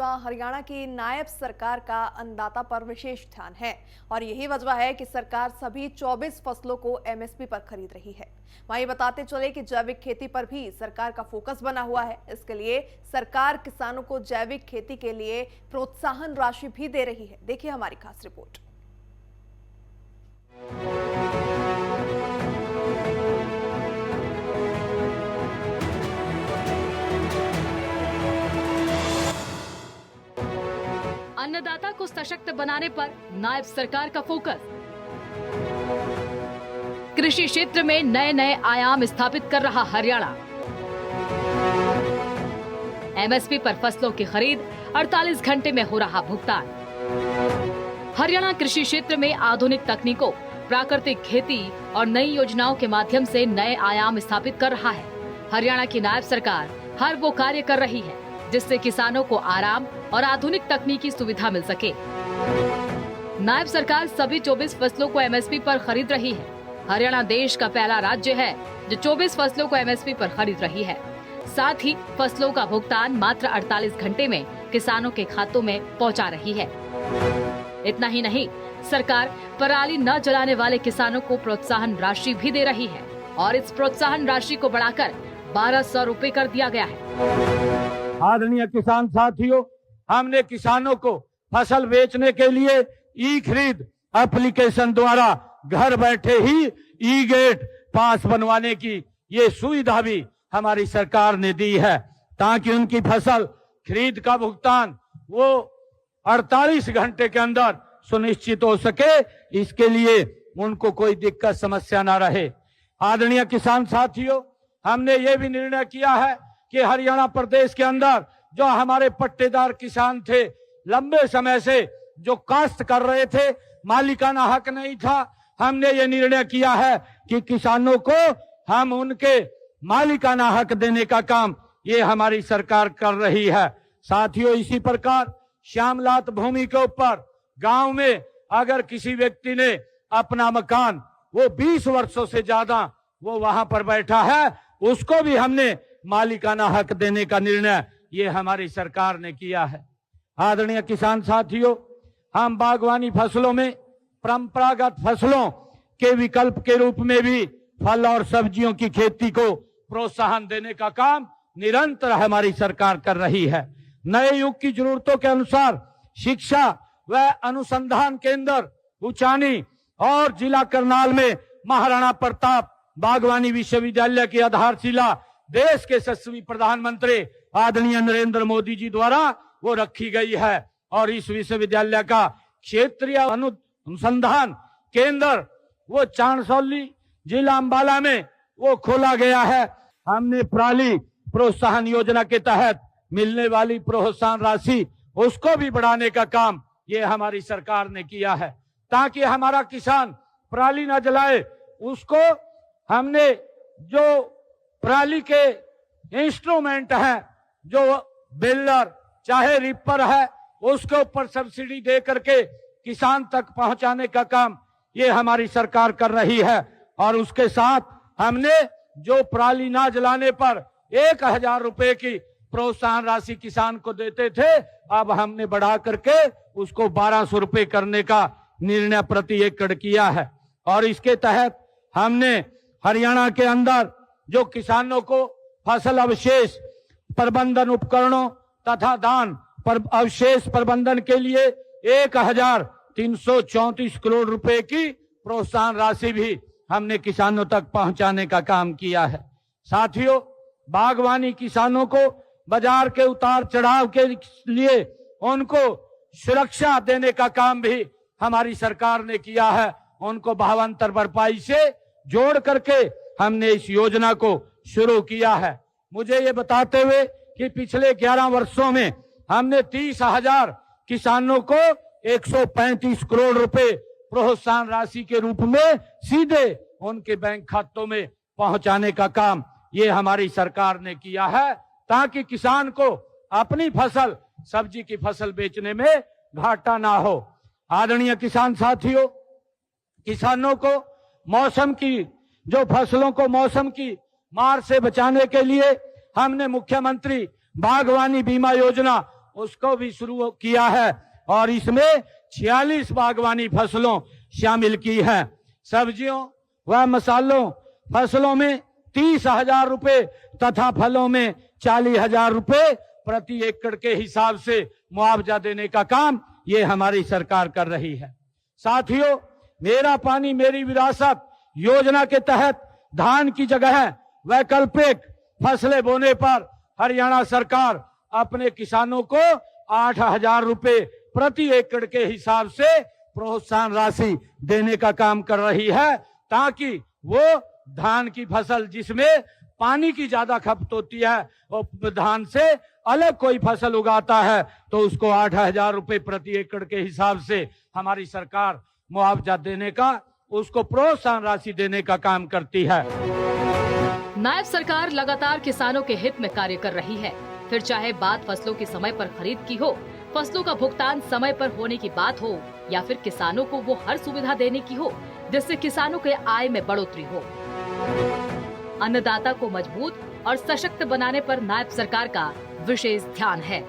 हरियाणा की नायब सरकार का अन्नदाता पर विशेष ध्यान है और यही वजह है कि सरकार सभी 24 फसलों को एमएसपी पर खरीद रही है। वहीं बताते चले कि जैविक खेती पर भी सरकार का फोकस बना हुआ है। इसके लिए सरकार किसानों को जैविक खेती के लिए प्रोत्साहन राशि भी दे रही है। देखिए हमारी खास रिपोर्ट। अन्नदाता को सशक्त बनाने पर नायब सरकार का फोकस। कृषि क्षेत्र में नए नए आयाम स्थापित कर रहा हरियाणा। एमएसपी पर फसलों की खरीद 48 घंटे में हो रहा भुगतान। हरियाणा कृषि क्षेत्र में आधुनिक तकनीकों, प्राकृतिक खेती और नई योजनाओं के माध्यम से नए आयाम स्थापित कर रहा है। हरियाणा की नायब सरकार हर वो कार्य कर रही है जिससे किसानों को आराम और आधुनिक तकनीकी सुविधा मिल सके। नायब सरकार सभी 24 फसलों को एमएसपी पर खरीद रही है। हरियाणा देश का पहला राज्य है जो 24 फसलों को एमएसपी पर खरीद रही है। साथ ही फसलों का भुगतान मात्र 48 घंटे में किसानों के खातों में पहुंचा रही है। इतना ही नहीं, सरकार पराली न जलाने वाले किसानों को प्रोत्साहन राशि भी दे रही है और इस प्रोत्साहन राशि को बढ़ाकर 1200 रुपए कर दिया गया है। आदरणीय किसान साथियों, हमने किसानों को फसल बेचने के लिए ई खरीद एप्लीकेशन द्वारा घर बैठे ही ई गेट पास बनवाने की ये सुविधा भी हमारी सरकार ने दी है, ताकि उनकी फसल खरीद का भुगतान वो 48 घंटे के अंदर सुनिश्चित हो सके। इसके लिए उनको कोई दिक्कत समस्या ना रहे। आदरणीय किसान साथियों, हमने ये भी निर्णय किया है कि हरियाणा प्रदेश के अंदर जो हमारे पट्टेदार किसान थे, लंबे समय से जो काश्त कर रहे थे, मालिकाना हक नहीं था, हमने ये निर्णय किया है कि किसानों को हम उनके मालिकाना हक देने का काम ये हमारी सरकार कर रही है। साथियों, इसी प्रकार श्यामलात भूमि के ऊपर गांव में अगर किसी व्यक्ति ने अपना मकान वो 20 वर्षों से ज्यादा वो वहां पर बैठा है, उसको भी हमने मालिकाना हक देने का निर्णय ये हमारी सरकार ने किया है। आदरणीय किसान साथियों, हम बागवानी फसलों में परंपरागत फसलों के विकल्प के रूप में भी फल और सब्जियों की खेती को प्रोत्साहन देने का काम निरंतर हमारी सरकार कर रही है। नए युग की जरूरतों के अनुसार शिक्षा व अनुसंधान केंद्र उचानी और जिला करनाल में महाराणा प्रताप बागवानी विश्वविद्यालय की आधारशिला देश के यशस्वी प्रधानमंत्री आदरणीय नरेंद्र मोदी जी द्वारा वो रखी गई है और इस विश्वविद्यालय का क्षेत्रीय अनुसंधान केंद्र वो चांदसौली जिला अंबाला में वो खोला गया है। हमने पराली प्रोत्साहन योजना के तहत मिलने वाली प्रोत्साहन राशि उसको भी बढ़ाने का काम ये हमारी सरकार ने किया है, ताकि हमारा किसान पराली न जलाए। उसको हमने जो पराली के इंस्ट्रूमेंट है, जो बेलर चाहे रिपर है, उसके ऊपर सब्सिडी दे करके किसान तक पहुंचाने का काम ये हमारी सरकार कर रही है। और उसके साथ हमने जो पराली ना जलाने पर 1000 रुपए की प्रोत्साहन राशि किसान को देते थे, अब हमने बढ़ा करके उसको 1200 रुपए करने का निर्णय प्रति एकड़ किया है। और इसके तहत हमने हरियाणा के अंदर जो किसानों को फसल अवशेष प्रबंधन उपकरणों तथा धान पर अवशेष प्रबंधन के लिए 1334 करोड़ रुपए की प्रोत्साहन राशि भी हमने किसानों तक पहुंचाने का काम किया है। साथियों, बागवानी किसानों को बाजार के उतार चढ़ाव के लिए उनको सुरक्षा देने का काम भी हमारी सरकार ने किया है। उनको भावांतर भरपाई से जोड़ करके हमने इस योजना को शुरू किया है। मुझे ये बताते हुए कि पिछले 11 वर्षों में हमने 30,000 किसानों को 135 करोड़ रुपए प्रोत्साहन राशि के रूप में सीधे उनके बैंक खातों में पहुंचाने का काम ये हमारी सरकार ने किया है, ताकि किसान को अपनी फसल सब्जी की फसल बेचने में घाटा ना हो। आदरणीय किसान साथियों, किसानों को मौसम की जो फसलों को मौसम की मार से बचाने के लिए हमने मुख्यमंत्री बागवानी बीमा योजना उसको भी शुरू किया है और इसमें 46 बागवानी फसलों शामिल की है। सब्जियों व मसालों फसलों में 30,000 रुपए तथा फलों में 40,000 रुपए प्रति एकड़ के हिसाब से मुआवजा देने का काम ये हमारी सरकार कर रही है। साथियों, मेरा पानी मेरी विरासत योजना के तहत धान की जगह वैकल्पिक फसलें बोने पर हरियाणा सरकार अपने किसानों को 8,000 रुपए प्रति एकड़ के हिसाब से प्रोत्साहन राशि देने का काम कर रही है, ताकि वो धान की फसल जिसमें पानी की ज्यादा खपत होती है और धान से अलग कोई फसल उगाता है तो उसको 8,000 रुपए प्रति एकड़ के हिसाब से हमारी सरकार मुआवजा देने का, उसको प्रोत्साहन राशि देने का काम करती है। नायब सरकार लगातार किसानों के हित में कार्य कर रही है, फिर चाहे बात फसलों की समय पर खरीद की हो, फसलों का भुगतान समय पर होने की बात हो या फिर किसानों को वो हर सुविधा देने की हो जिससे किसानों के आय में बढ़ोतरी हो। अन्नदाता को मजबूत और सशक्त बनाने पर नायब सरकार का विशेष ध्यान है।